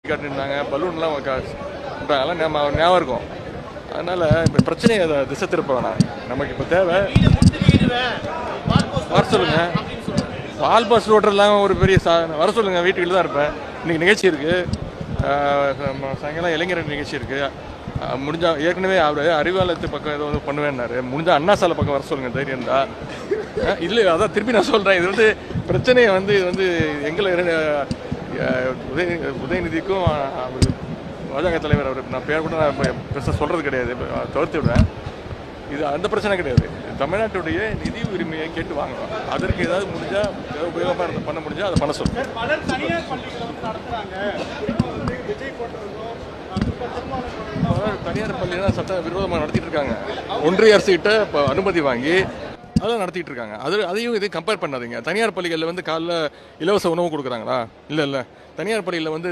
காட்டிருந்தாங்க, பலூன்லாம் பண்ணுறாங்கலாம் ஞாபகம் இருக்கும். அதனால் இப்போ பிரச்சனையை அதை திசை திருப்ப வேணாம். நமக்கு இப்போ தேவை வர சொல்லுங்க. பால் பஸ் ஓட்டுறதுலாம் ஒரு பெரிய வர சொல்லுங்க. வீட்டுக்கு தான் இருப்பேன். இன்றைக்கி நிகழ்ச்சி இருக்குது, சாயங்காலம் இளைஞர் நிகழ்ச்சி இருக்குது. முடிஞ்சால் ஏற்கனவே அவர் அறிவாலயத்து பக்கம் ஏதோ வந்து பண்ணுவேன்னாரு. முடிஞ்சால் அண்ணா சாலை பக்கம் வர சொல்லுங்கள் தைரியம் இருந்தால். இல்லை, அதான் திருப்பி நான் சொல்கிறேன். இது வந்து பிரச்சனையை வந்து இது வந்து எங்களை உதயநிதிக்கும் பாஜக தலைவர் அவர் நான் பேர் கூட நான் பெருசாக சொல்கிறது கிடையாது, தவிர்த்து விடுவேன். இது அந்த பிரச்சனை கிடையாது. தமிழ்நாட்டுடைய நிதி உரிமையை கேட்டு வாங்கணும். அதற்கு ஏதாவது முடிஞ்சால் உபயோகமாக பண்ண முடிஞ்சால் அதை பண்ண சொல்லுங்கள். தனியார் பள்ளியெல்லாம் சட்ட விரோதமாக நடத்திட்டு இருக்காங்க. ஒன்றிய அரசுகிட்ட இப்போ அனுமதி வாங்கி அதெல்லாம் நடத்திட்டு இருக்காங்க. அதையும் இதையும் கம்பேர் பண்ணாதீங்க. தனியார் பள்ளிகளில் வந்து காலைல இலவச உணவு கொடுக்குறாங்களா? இல்லை. தனியார் பள்ளியில் வந்து